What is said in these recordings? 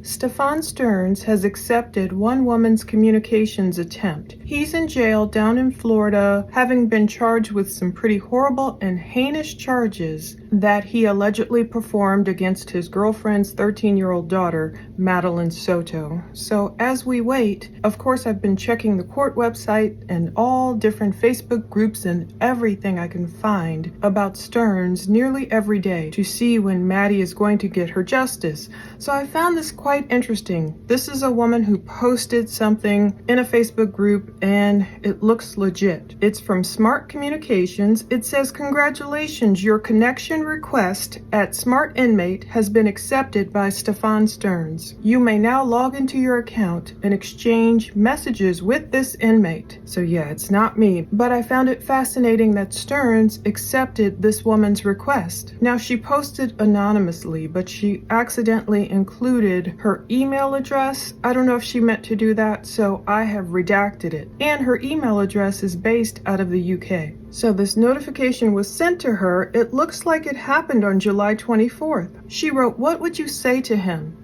Stephan Sterns has accepted one woman's communications attempt. He's in jail down in Florida, having been charged with some pretty horrible and heinous charges that he allegedly performed against his girlfriend's 13-year-old daughter, Madeline Soto. So as we wait, of course I've been checking the court website and all different Facebook groups and everything I can find about Sterns nearly every day to see when Maddie is going to get her justice. So I found this quite interesting. This is a woman who posted something in a Facebook group and it looks legit. It's from Smart Communications. It says, "Congratulations, your connection request at Smart Inmate has been accepted by Stephan Sterns. You may now log into your account and exchange messages with this inmate." So yeah, it's not me, but I found it fascinating that Sterns accepted this woman's request. Now, she posted anonymously, but she accidentally included her email address. I don't know if she meant to do that, so I have redacted it. And her email address is based out of the UK. So this notification was sent to her. It looks like it happened on July 24th. She wrote, "What would you say to him?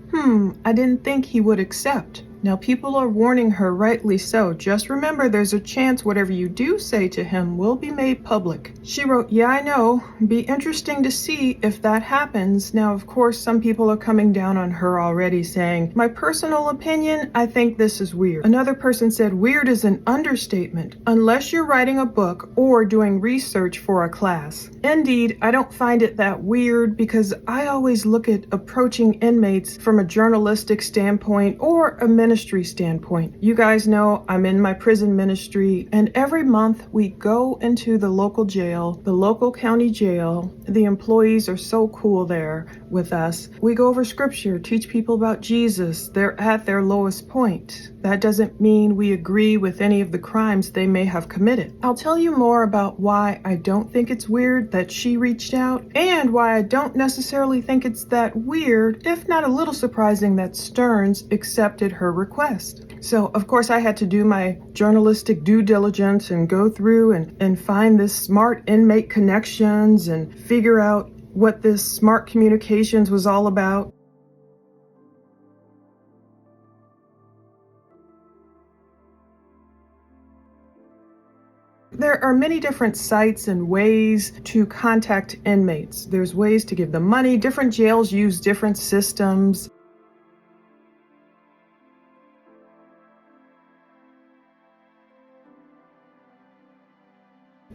I didn't think he would accept." Now, people are warning her, rightly so. Just remember, there's a chance whatever you do say to him will be made public. She wrote, "Yeah, I know. Be interesting to see if that happens." Now, of course, some people are coming down on her already, saying, "My personal opinion, I think this is weird." Another person said, "Weird is an understatement, unless you're writing a book or doing research for a class." Indeed, I don't find it that weird because I always look at approaching inmates from a journalistic standpoint or a ministry standpoint. You guys know I'm in my prison ministry, and every month we go into the local jail, the local county jail. The employees are so cool there with us. We go over scripture, teach people about Jesus. They're at their lowest point. That doesn't mean we agree with any of the crimes they may have committed. I'll tell you more about why I don't think it's weird that she reached out, and why I don't necessarily think it's that weird, if not a little surprising, that Sterns accepted her request. So, of course, I had to do my journalistic due diligence and go through and find this Smart Inmate Connections and figure out what this Smart Communications was all about. There are many different sites and ways to contact inmates. There's ways to give them money. Different jails use different systems.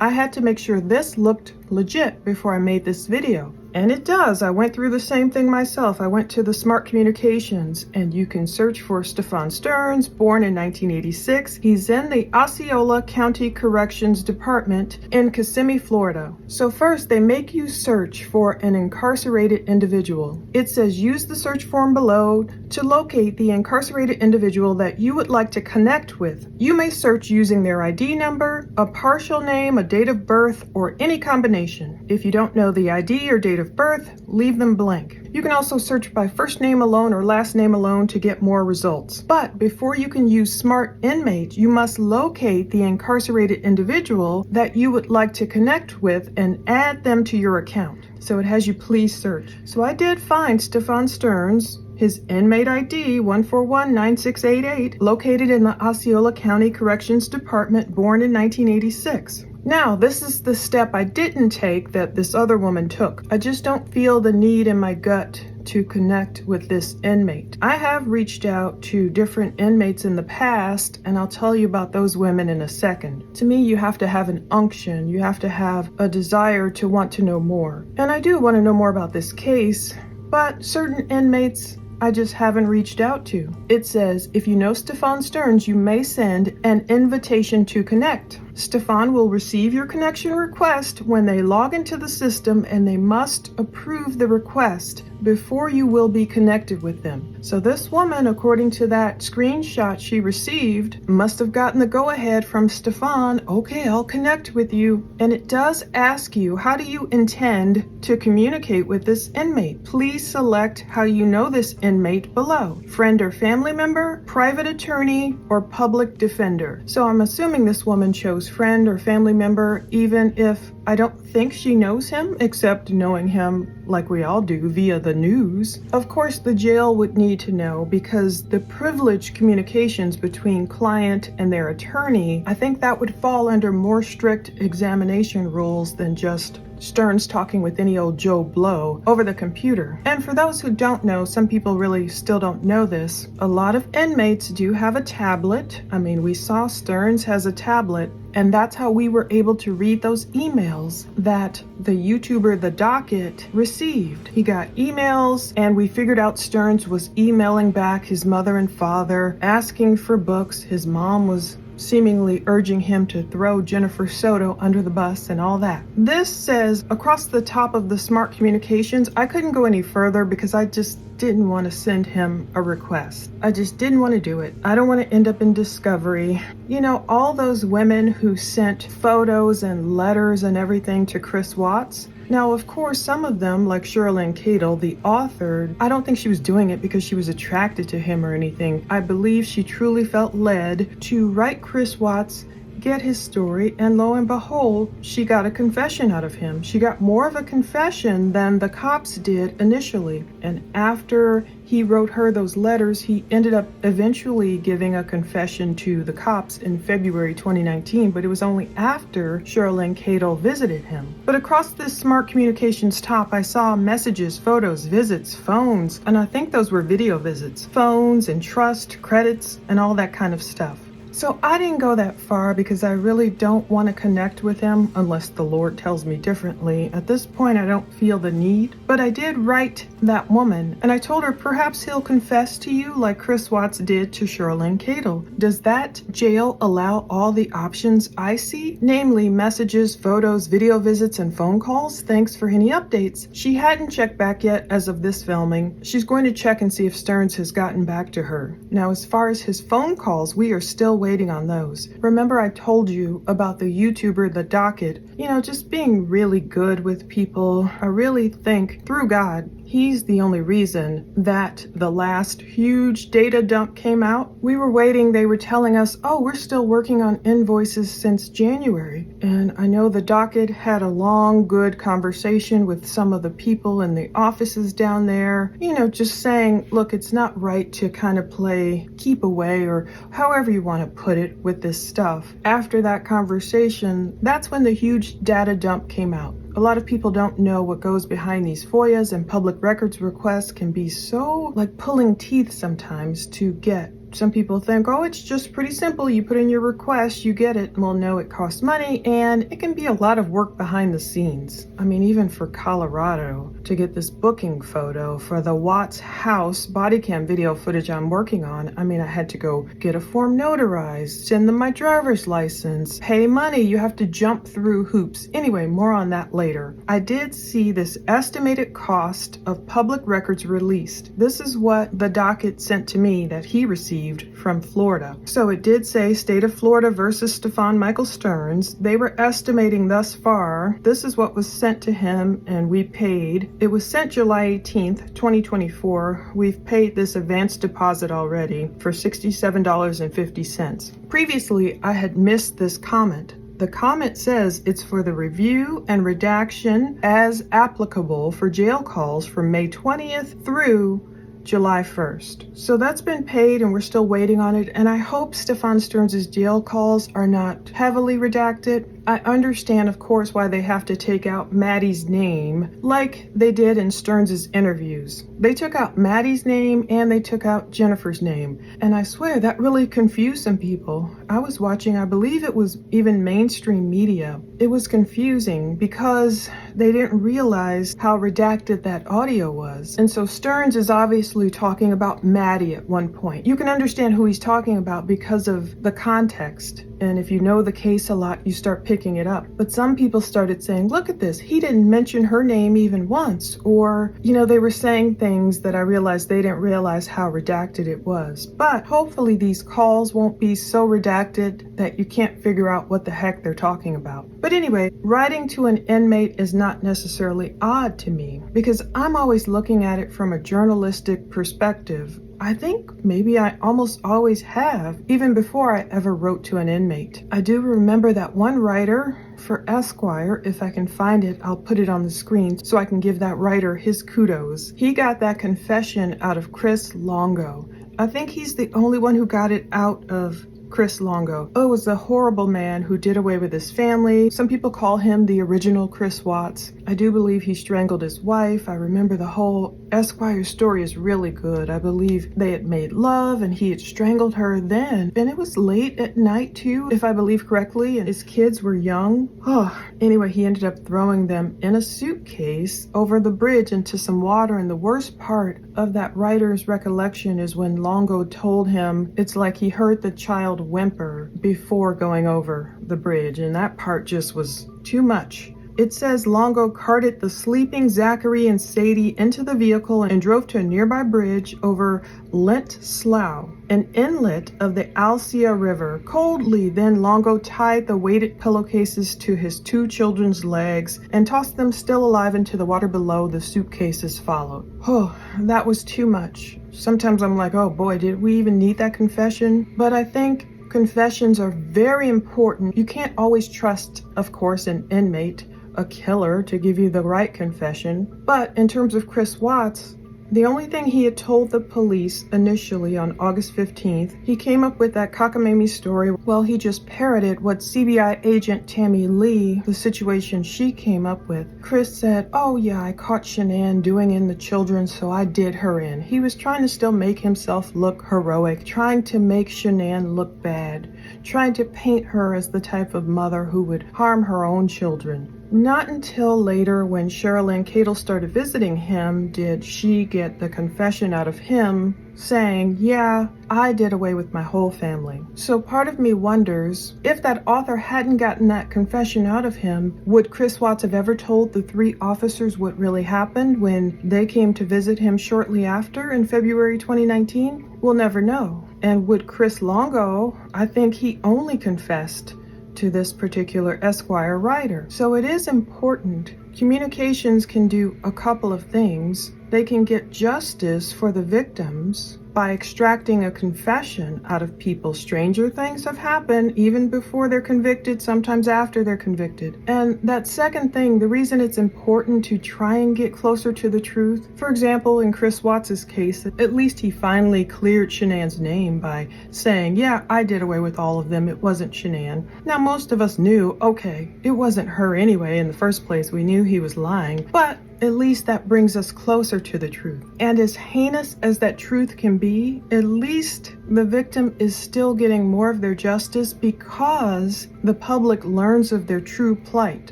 I had to make sure this looked legit before I made this video. And it does. I went through the same thing myself. I went to the Smart Communications, and you can search for Stephan Sterns, born in 1986. He's in the Osceola County Corrections Department in Kissimmee, Florida. So first, they make you search for an incarcerated individual. It says use the search form below to locate the incarcerated individual that you would like to connect with. You may search using their ID number, a partial name, a date of birth, or any combination. If you don't know the ID or date of birth, leave them blank. You can also search by first name alone or last name alone to get more results. But before you can use Smart Inmate, you must locate the incarcerated individual that you would like to connect with and add them to your account. So it has you please search. So I did find Stephan Sterns, his inmate ID 1419688, located in the Osceola County Corrections Department, born in 1986. Now, this is the step I didn't take that this other woman took. I just don't feel the need in my gut to connect with this inmate. I have reached out to different inmates in the past, and I'll tell you about those women in a second. To me, you have to have an unction. You have to have a desire to want to know more. And I do want to know more about this case, but certain inmates I just haven't reached out to. It says, if you know Stephan Sterns, you may send an invitation to connect. Stephan will receive your connection request when they log into the system, and they must approve the request before you will be connected with them. So this woman, according to that screenshot she received, must have gotten the go-ahead from Stephan. Okay, I'll connect with you. And it does ask you, how do you intend to communicate with this inmate? Please select how you know this inmate below. Friend or family member, private attorney, or public defender. So I'm assuming this woman chose friend or family member, even if I don't think she knows him, except knowing him like we all do via the news. Of course, the jail would need to know because the privileged communications between client and their attorney, I think that would fall under more strict examination rules than just Sterns talking with any old Joe Blow over the computer. And for those who don't know, some people really still don't know this, a lot of inmates do have a tablet. I mean, we saw Sterns has a tablet, and that's how we were able to read those emails that the YouTuber The Docket received. He got emails, and we figured out Sterns was emailing back his mother and father, asking for books. His mom was seemingly urging him to throw Jennifer Soto under the bus and all that. This says across the top of the smart communications. I couldn't go any further because I just didn't want to send him a request. I just didn't want to do it. I don't want to end up in discovery. You know, all those women who sent photos and letters and everything to Chris Watts. Now, of course, some of them, like Sherilyn Cadle, the author, I don't think she was doing it because she was attracted to him or anything. I believe she truly felt led to write Chris Watts, get his story, and lo and behold, she got a confession out of him. She got more of a confession than the cops did initially. And after he wrote her those letters, he ended up eventually giving a confession to the cops in February 2019, but it was only after Sherilyn Cadle visited him. But across this smart communications top, I saw messages, photos, visits, phones, and I think those were video visits, phones and trust, credits, and all that kind of stuff. So I didn't go that far because I really don't want to connect with him unless the Lord tells me differently. At this point, I don't feel the need, but I did write that woman, and I told her perhaps he'll confess to you like Chris Watts did to Sherilyn Cadle. Does that jail allow all the options I see? Namely, messages, photos, video visits, and phone calls? Thanks for any updates. She hadn't checked back yet as of this filming. She's going to check and see if Sterns has gotten back to her. Now, as far as his phone calls, we are still waiting on those. Remember I told you about the YouTuber The Docket, you know, just being really good with people. I really think, through God, he's the only reason that the last huge data dump came out. We were waiting. They were telling us, oh, we're still working on invoices since January. And I know The Docket had a long, good conversation with some of the people in the offices down there, you know, just saying, look, it's not right to kind of play keep away or however you want to put it with this stuff. After that conversation, that's when the huge data dump came out. A lot of people don't know what goes behind these FOIAs, and public records requests can be so like pulling teeth sometimes to get. Some people think, oh, it's just pretty simple. You put in your request, you get it. Well, no, it costs money, and it can be a lot of work behind the scenes. I mean, even for Colorado, to get this booking photo for the Watts house body cam video footage I'm working on, I mean, I had to go get a form notarized, send them my driver's license, pay money. You have to jump through hoops. Anyway, more on that later. I did see this estimated cost of public records released. This is what The Docket sent to me that he received from Florida. So it did say State of Florida versus Stephan Michael Sterns. They were estimating thus far. This is what was sent to him and we paid. It was sent July 18th, 2024. We've paid this advance deposit already for $67.50. Previously, I had missed this comment. The comment says it's for the review and redaction as applicable for jail calls from May 20th through July 1st. So that's been paid and we're still waiting on it. And I hope Stephan Sterns' jail calls are not heavily redacted. I understand, of course, why they have to take out Maddie's name like they did in Sterns' interviews. They took out Maddie's name and they took out Jennifer's name. And I swear that really confused some people. I was watching, I believe it was even mainstream media. It was confusing because they didn't realize how redacted that audio was. And so Sterns is obviously talking about Maddie at one point. You can understand who he's talking about because of the context. And if you know the case a lot, you start picking it up. But some people started saying, look at this, he didn't mention her name even once. Or, you know, they were saying things that I realized they didn't realize how redacted it was. But hopefully these calls won't be so redacted that you can't figure out what the heck they're talking about. But anyway, writing to an inmate is not necessarily odd to me because I'm always looking at it from a journalistic perspective. I think maybe I almost always have, even before I ever wrote to an inmate. I do remember that one writer for Esquire, if I can find it, I'll put it on the screen so I can give that writer his kudos. He got that confession out of Chris Longo. I think he's the only one who got it out of Chris Longo. Oh, it was a horrible man who did away with his family. Some people call him the original Chris Watts. I do believe he strangled his wife. I remember the whole Esquire story is really good. I believe they had made love and he had strangled her then. And it was late at night too, if I believe correctly, and his kids were young. Oh, anyway, he ended up throwing them in a suitcase over the bridge into some water. And the worst part of that writer's recollection is when Longo told him it's like he heard the child whimper before going over the bridge, and that part just was too much. It says Longo carted the sleeping Zachary and Sadie into the vehicle and drove to a nearby bridge over Lent Slough, an inlet of the Alsea River. Coldly, then Longo tied the weighted pillowcases to his two children's legs and tossed them still alive into the water below. The suitcases followed. Oh, that was too much. Sometimes I'm like, oh boy, did we even need that confession? But I think confessions are very important. You can't always trust, of course, an inmate, a killer, to give you the right confession. But in terms of Chris Watts, the only thing he had told the police initially on August 15th, he came up with that cockamamie story. Well, he just parroted what CBI agent Tammy Lee, the situation she came up with. Chris said, oh yeah, I caught Shanann doing in the children, so I did her in. He was trying to still make himself look heroic, trying to make Shanann look bad, trying to paint her as the type of mother who would harm her own children. Not until later, when Sherilyn Cadle started visiting him, did she get the confession out of him saying, yeah, I did away with my whole family. So part of me wonders, if that author hadn't gotten that confession out of him, would Chris Watts have ever told the three officers what really happened when they came to visit him shortly after in February 2019? We'll never know. And would Chris Longo, I think he only confessed to this particular Esquire writer. So it is important. Communications can do a couple of things. They can get justice for the victims by extracting a confession out of people. Stranger things have happened even before they're convicted, sometimes after they're convicted. And that second thing, the reason it's important to try and get closer to the truth, for example, in Chris Watts' case, at least he finally cleared Shanann's name by saying, yeah, I did away with all of them, it wasn't Shanann. Now, most of us knew, okay, it wasn't her anyway in the first place, we knew he was lying, but at least that brings us closer to the truth. And as heinous as that truth can be, at least the victim is still getting more of their justice because the public learns of their true plight,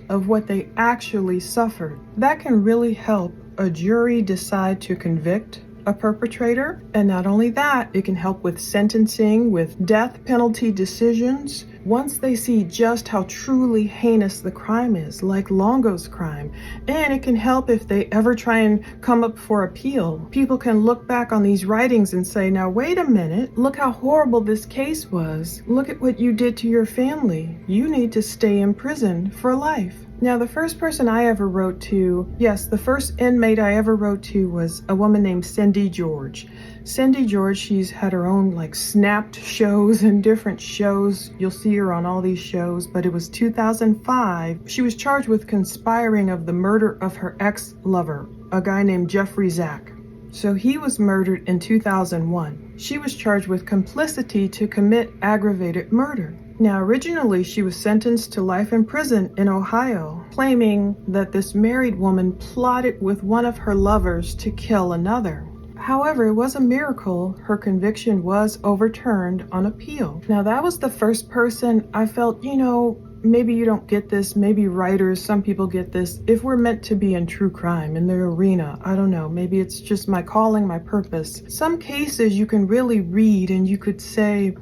of what they actually suffered. That can really help a jury decide to convict a perpetrator. And not only that, it can help with sentencing, with death penalty decisions. Once they see just how truly heinous the crime is, like Longo's crime. And it can help if they ever try and come up for appeal. People can look back on these writings and say, now wait a minute, look how horrible this case was. Look at what you did to your family. You need to stay in prison for life. Now, the first person I ever wrote to, yes, the first inmate I ever wrote to was a woman named Cindy George. Cindy George, she's had her own like snapped shows and different shows. You'll see her on all these shows, but it was 2005. She was charged with conspiring of the murder of her ex-lover, a guy named Jeffrey Zach. So he was murdered in 2001. She was charged with complicity to commit aggravated murder. Now, originally, she was sentenced to life in prison in Ohio, claiming that this married woman plotted with one of her lovers to kill another. However, it was a miracle. Her conviction was overturned on appeal. Now, that was the first person I felt, maybe you don't get this, maybe writers, some people get this. If we're meant to be in true crime, in the arena, I don't know, maybe it's just my calling, my purpose. Some cases you can really read and you could say,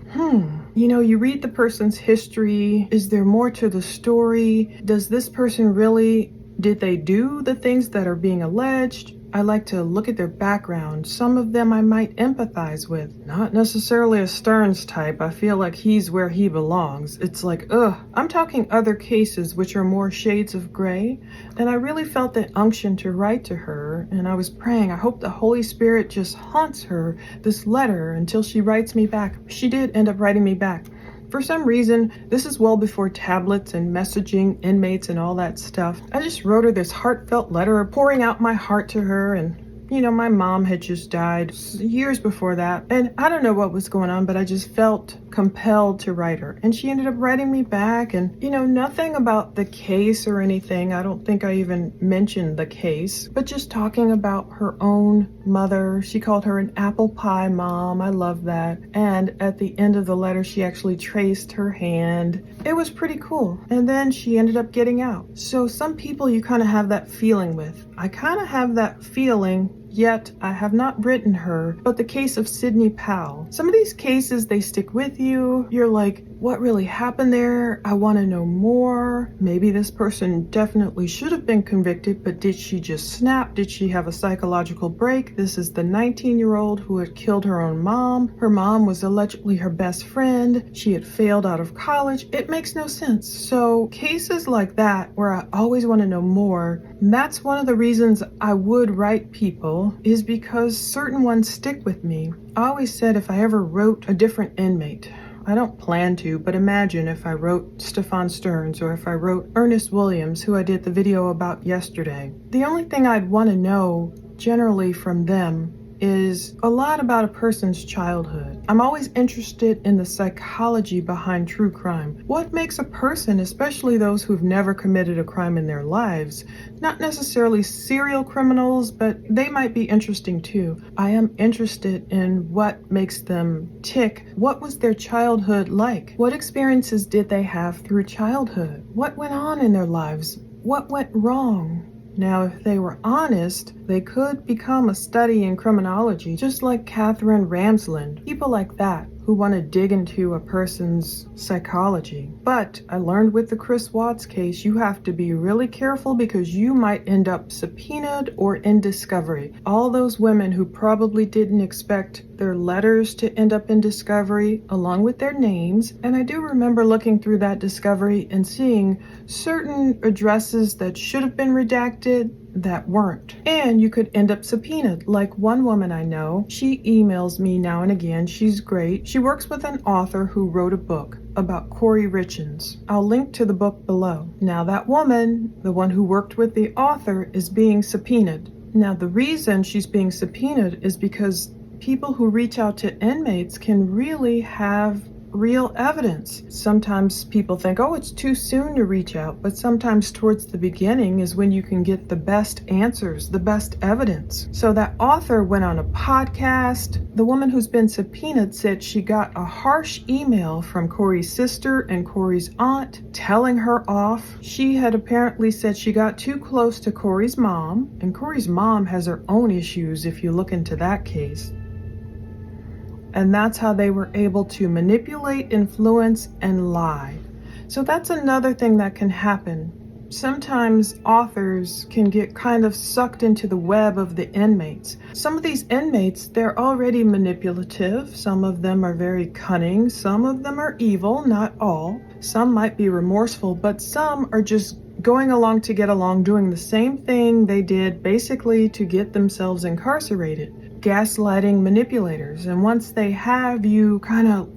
you read the person's history. Is there more to the story? Does this person really, did they do the things that are being alleged? I like to look at their background. Some of them I might empathize with. Not necessarily a Sterns type. I feel like he's where he belongs. It's like, I'm talking other cases which are more shades of gray. And I really felt the unction to write to her. And I was praying, I hope the Holy Spirit just haunts her this letter until she writes me back. She did end up writing me back. For some reason, this is well before tablets and messaging, inmates, and all that stuff. I just wrote her this heartfelt letter, pouring out my heart to her, and my mom had just died years before that, and I don't know what was going on, but I just felt compelled to write her. And she ended up writing me back, and nothing about the case or anything. I don't think I even mentioned the case, but just talking about her own mother. She called her an apple pie mom. I love that. And at the end of the letter, she actually traced her hand. It was pretty cool. And then she ended up getting out. So some people you kind of have that feeling with. I kind of have that feeling, yet I have not written her, but the case of Sidney Powell. Some of these cases, they stick with you. You're like, what really happened there? I want to know more. Maybe this person definitely should have been convicted, but did she just snap? Did she have a psychological break? This is the 19-year-old who had killed her own mom. Her mom was allegedly her best friend. She had failed out of college. It makes no sense. So cases like that, where I always want to know more, that's one of the reasons I would write people, is because certain ones stick with me. I always said if I ever wrote a different inmate, I don't plan to, but imagine if I wrote Stephan Sterns or if I wrote Ernest Williams, who I did the video about yesterday. The only thing I'd want to know generally from them is a lot about a person's childhood. I'm always interested in the psychology behind true crime. What makes a person, especially those who've never committed a crime in their lives, not necessarily serial criminals, but they might be interesting too. I am interested in what makes them tick. What was their childhood like? What experiences did they have through childhood? What went on in their lives? What went wrong? Now, if they were honest, they could become a study in criminology, just like Catherine Ramsland, people like that who want to dig into a person's psychology. But I learned with the Chris Watts case, you have to be really careful because you might end up subpoenaed or in discovery. All those women who probably didn't expect their letters to end up in discovery along with their names. And I do remember looking through that discovery and seeing certain addresses that should have been redacted that weren't. And you could end up subpoenaed. Like one woman I know, she emails me now and again. She's great. She works with an author who wrote a book about Corey Richins. I'll link to the book below. Now that woman, the one who worked with the author, is being subpoenaed. Now the reason she's being subpoenaed is because people who reach out to inmates can really have real evidence. Sometimes people think, oh, it's too soon to reach out, but sometimes towards the beginning is when you can get the best answers, the best evidence. So that author went on a podcast. The woman who's been subpoenaed said she got a harsh email from Corey's sister and Corey's aunt telling her off. She had apparently said she got too close to Corey's mom, and Corey's mom has her own issues if you look into that case. And that's how they were able to manipulate, influence, and lie. So that's another thing that can happen. Sometimes authors can get kind of sucked into the web of the inmates. Some of these inmates, they're already manipulative. Some of them are very cunning. Some of them are evil, not all. Some might be remorseful, but some are just going along to get along, doing the same thing they did basically to get themselves incarcerated. Gaslighting manipulators. And once they have you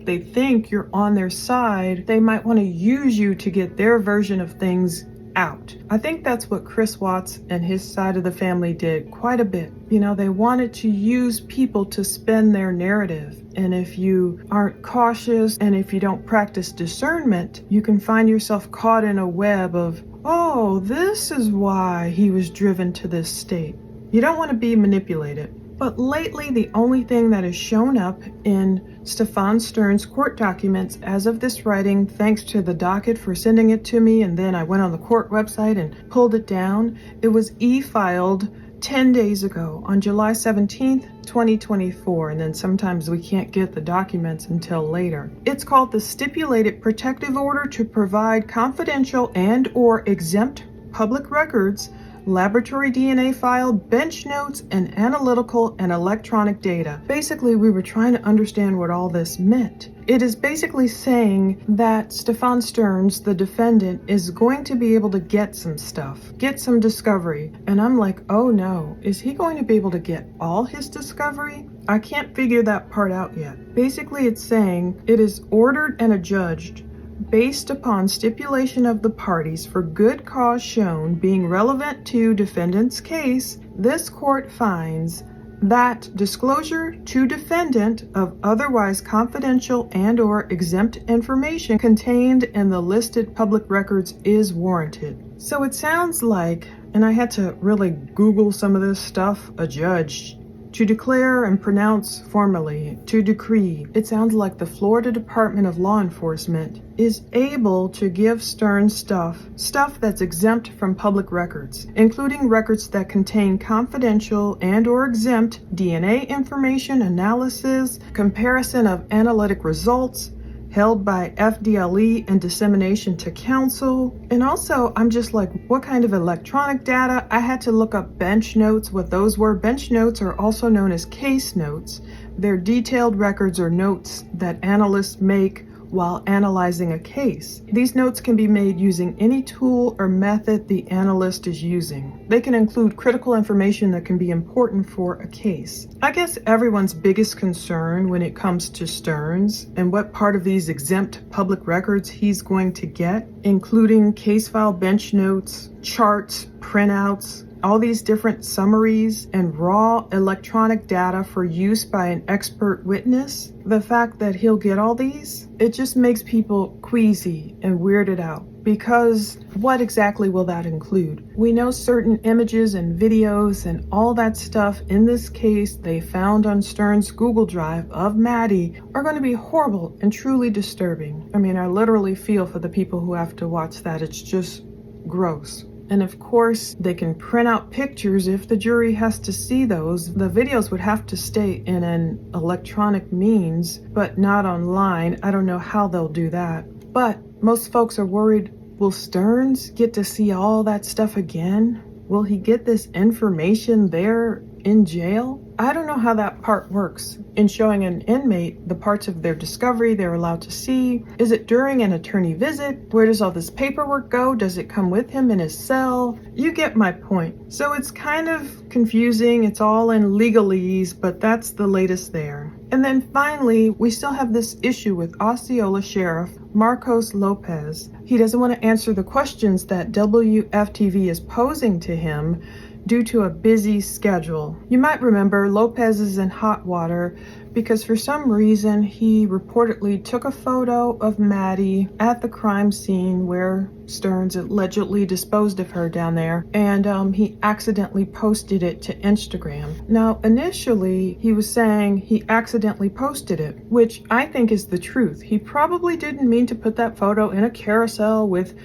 they think you're on their side, they might want to use you to get their version of things out. I think that's what Chris Watts and his side of the family did quite a bit. They wanted to use people to spin their narrative. And if you aren't cautious and if you don't practice discernment, you can find yourself caught in a web of, oh, this is why he was driven to this state. You don't want to be manipulated. But lately, the only thing that has shown up in Stephan Sterns' court documents as of this writing, thanks to the docket for sending it to me, and then I went on the court website and pulled it down, it was e-filed 10 days ago on July 17th, 2024, and then sometimes we can't get the documents until later. It's called the Stipulated Protective Order to Provide Confidential and/or Exempt Public Records laboratory DNA file, bench notes, and analytical and electronic data. Basically, we were trying to understand what all this meant. It is basically saying that Stephan Sterns, the defendant, is going to be able to get some stuff, get some discovery. And I'm like, oh no, is he going to be able to get all his discovery? I can't figure that part out yet. Basically, it's saying it is ordered and adjudged based upon stipulation of the parties for good cause shown being relevant to defendant's case, this court finds that disclosure to defendant of otherwise confidential and/or exempt information contained in the listed public records is warranted. So it sounds like, and I had to really Google some of this stuff, adjudged. To declare and pronounce formally, to decree. It sounds like the Florida Department of Law Enforcement is able to give Sterns stuff that's exempt from public records, including records that contain confidential and/or exempt DNA information, analysis, comparison of analytic results, held by FDLE and dissemination to counsel. And also, I'm just like, what kind of electronic data? I had to look up bench notes, what those were. Bench notes are also known as case notes. They're detailed records or notes that analysts make while analyzing a case. These notes can be made using any tool or method the analyst is using. They can include critical information that can be important for a case. I guess everyone's biggest concern when it comes to Sterns and what part of these exempt public records he's going to get, including case file bench notes, charts, printouts, all these different summaries and raw electronic data for use by an expert witness. The fact that he'll get all these, it just makes people queasy and weirded out. Because what exactly will that include? We know certain images and videos and all that stuff in this case they found on Sterns' Google Drive of Maddie are going to be horrible and truly disturbing. I mean, I literally feel for the people who have to watch that. It's just gross. And of course, they can print out pictures if the jury has to see those. The videos would have to stay in an electronic means, but not online. I don't know how they'll do that. But most folks are worried, will Sterns get to see all that stuff again? Will he get this information there in jail? I don't know how that part works. In showing an inmate the parts of their discovery they're allowed to see, is it during an attorney visit? Where does all this paperwork go? Does it come with him in his cell? You get my point. So it's kind of confusing. It's all in legalese, but that's the latest there. And then finally, we still have this issue with Osceola Sheriff Marcos Lopez. He doesn't want to answer the questions that WFTV is posing to him due to a busy schedule. You might remember Lopez is in hot water because for some reason he reportedly took a photo of Maddie at the crime scene where Sterns allegedly disposed of her down there, and he accidentally posted it to Instagram. Now, initially, he was saying he accidentally posted it, which I think is the truth. He probably didn't mean to put that photo in a carousel with,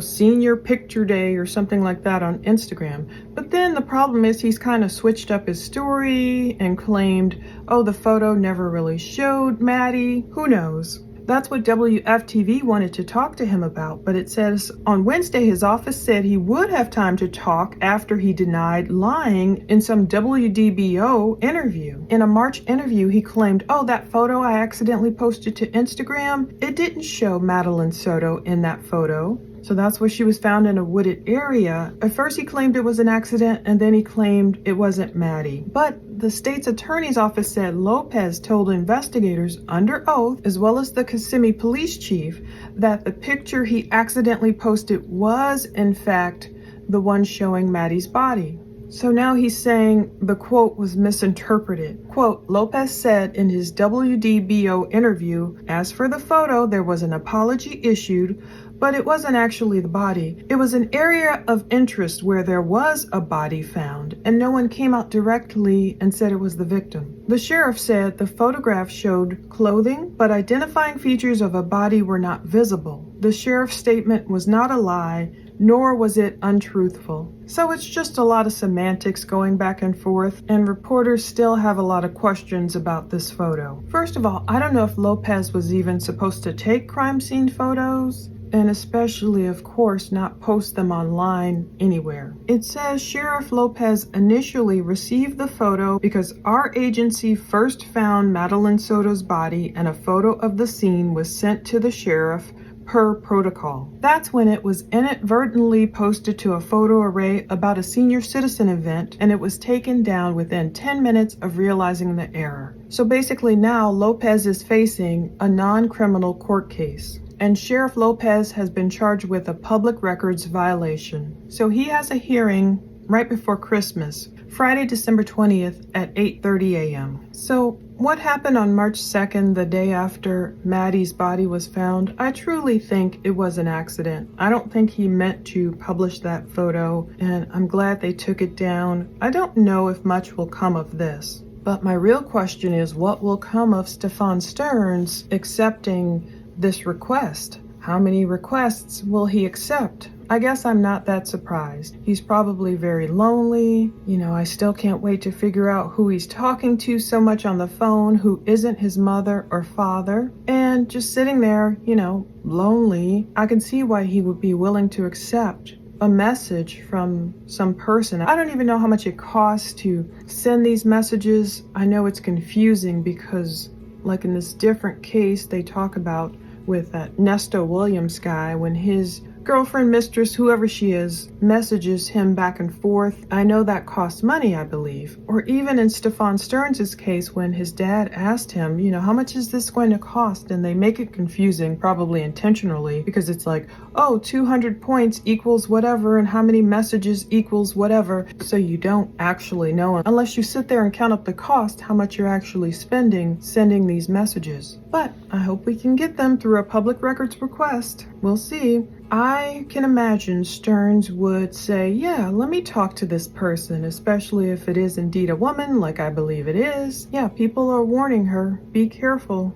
senior picture day or something like that on Instagram. But then the problem is he's kind of switched up his story and claimed, oh, the photo never really showed Maddie. Who knows? That's what WFTV wanted to talk to him about, but it says on Wednesday his office said he would have time to talk after he denied lying in some WDBO interview. In a March interview, he claimed, oh, that photo I accidentally posted to Instagram, it didn't show Madeline Soto in that photo. So that's where she was found in a wooded area. At first he claimed it was an accident, and then he claimed it wasn't Maddie. But the state's attorney's office said Lopez told investigators under oath, as well as the Kissimmee police chief, that the picture he accidentally posted was, in fact, the one showing Maddie's body. So now he's saying the quote was misinterpreted. Quote, Lopez said in his WDBO interview, as for the photo, there was an apology issued, but it wasn't actually the body. It was an area of interest where there was a body found, and no one came out directly and said it was the victim. The sheriff said the photograph showed clothing, but identifying features of a body were not visible. The sheriff's statement was not a lie, nor was it untruthful. So it's just a lot of semantics going back and forth, and reporters still have a lot of questions about this photo. First of all, I don't know if Lopez was even supposed to take crime scene photos. and especially, of course, not post them online anywhere. It says Sheriff Lopez initially received the photo because our agency first found Madeline Soto's body and a photo of the scene was sent to the sheriff per protocol. That's when it was inadvertently posted to a photo array about a senior citizen event, and it was taken down within 10 minutes of realizing the error. So basically now Lopez is facing a non-criminal court case, and Sheriff Lopez has been charged with a public records violation. So he has a hearing right before Christmas, Friday, December 20th at 8:30 a.m. So what happened on March 2nd, the day after Maddie's body was found? I truly think it was an accident. I don't think he meant to publish that photo, and I'm glad they took it down. I don't know if much will come of this. But my real question is, what will come of Stephan Sterns accepting this request? How many requests will he accept? I guess I'm not that surprised. He's probably very lonely. I still can't wait to figure out who he's talking to so much on the phone, who isn't his mother or father. And just sitting there, lonely, I can see why he would be willing to accept a message from some person. I don't even know how much it costs to send these messages. I know it's confusing because, like in this different case they talk about with that Nesto Williams guy, when his girlfriend, mistress, whoever she is, messages him back and forth. I know that costs money, I believe. Or even in Stephan Sterns' case, when his dad asked him, how much is this going to cost? And they make it confusing, probably intentionally, because it's like, 200 points equals whatever, and how many messages equals whatever. So you don't actually know, unless you sit there and count up the cost, how much you're actually spending sending these messages. But I hope we can get them through a public records request. We'll see. I can imagine Sterns would say, yeah, let me talk to this person, especially if it is indeed a woman, like I believe it is. Yeah, people are warning her, be careful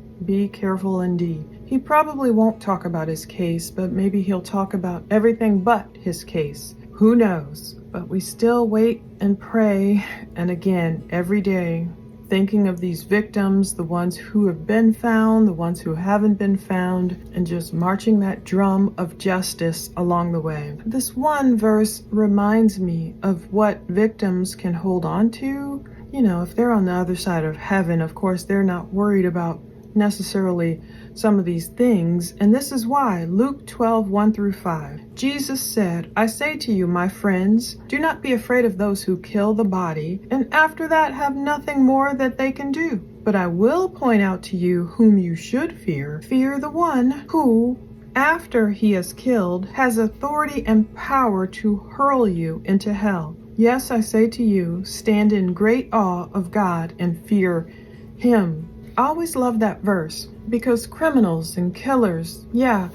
indeed. He probably won't talk about his case, but maybe he'll talk about everything but his case. Who knows? But we still wait and pray, and again, every day, thinking of these victims, the ones who have been found, the ones who haven't been found, and just marching that drum of justice along the way. This one verse reminds me of what victims can hold on to. If they're on the other side of heaven, of course, they're not worried about necessarily some of these things, and this is why. Luke 12:1-5. Jesus said, I say to you, my friends, do not be afraid of those who kill the body, and after that have nothing more that they can do. But I will point out to you whom you should fear. Fear the one who, after he is killed, has authority and power to hurl you into hell. Yes, I say to you, stand in great awe of God and fear him. I always love that verse because criminals and killers,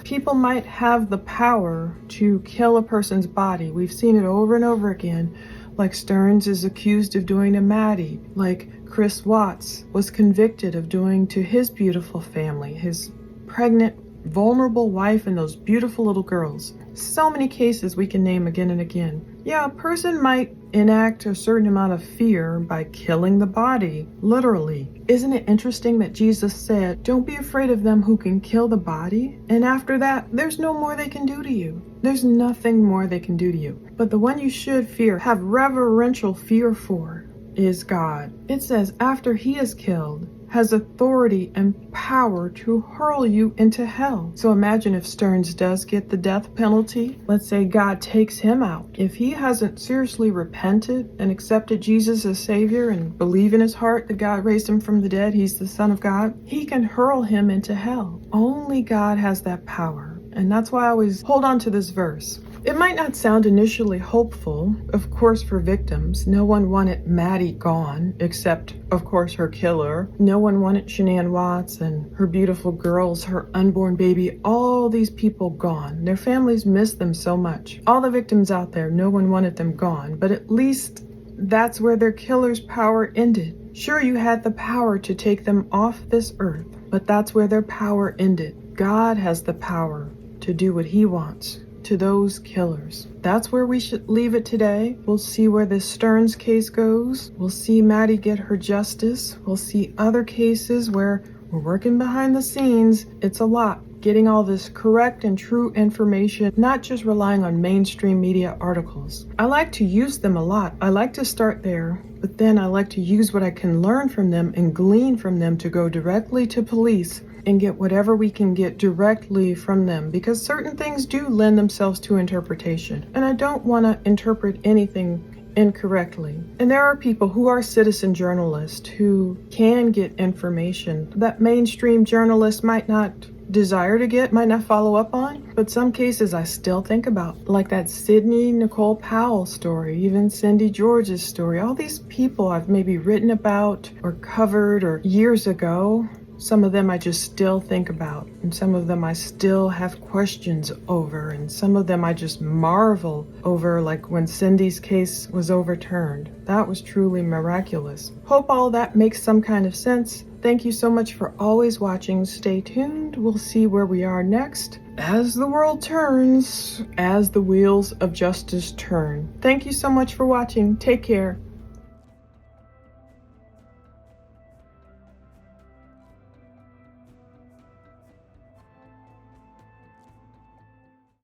people might have the power to kill a person's body. We've seen it over and over again, like Sterns is accused of doing to Maddie, like Chris Watts was convicted of doing to his beautiful family, his pregnant, vulnerable wife and those beautiful little girls. So many cases we can name again and again. Yeah, a person might enact a certain amount of fear by killing the body, literally. Isn't it interesting that Jesus said, don't be afraid of them who can kill the body, and after that, there's no more they can do to you. There's nothing more they can do to you. But the one you should fear, have reverential fear for, is God. It says, after he is killed, has authority and power to hurl you into hell. So imagine if Sterns does get the death penalty. Let's say God takes him out. If he hasn't seriously repented and accepted Jesus as Savior and believe in his heart that God raised him from the dead, he's the Son of God, he can hurl him into hell. Only God has that power. And that's why I always hold on to this verse. It might not sound initially hopeful, of course, for victims. No one wanted Maddie gone, except, of course, her killer. No one wanted Shanann Watts and her beautiful girls, her unborn baby, all these people gone. Their families missed them so much. All the victims out there, no one wanted them gone, but at least that's where their killer's power ended. Sure, you had the power to take them off this earth, but that's where their power ended. God has the power to do what he wants to those killers. That's where we should leave it today. We'll see where this Sterns case goes. We'll see Maddie get her justice. We'll see other cases where we're working behind the scenes. It's a lot. getting all this correct and true information, not just relying on mainstream media articles. I like to use them a lot. I like to start there, but then I like to use what I can learn from them and glean from them to go directly to police and get whatever we can get directly from them, because certain things do lend themselves to interpretation, and I don't want to interpret anything incorrectly. And there are people who are citizen journalists who can get information that mainstream journalists might not desire to get, might not follow up on, but some cases I still think about, like that Sydney Nicole Powell story, even Cindy George's story. All these people I've maybe written about or covered or years ago. Some of them I just still think about, and some of them I still have questions over, and some of them I just marvel over, like when Cindy's case was overturned. That was truly miraculous. Hope all that makes some kind of sense. Thank you so much for always watching. Stay tuned. We'll see where we are next as the world turns, as the wheels of justice turn. Thank you so much for watching. Take care.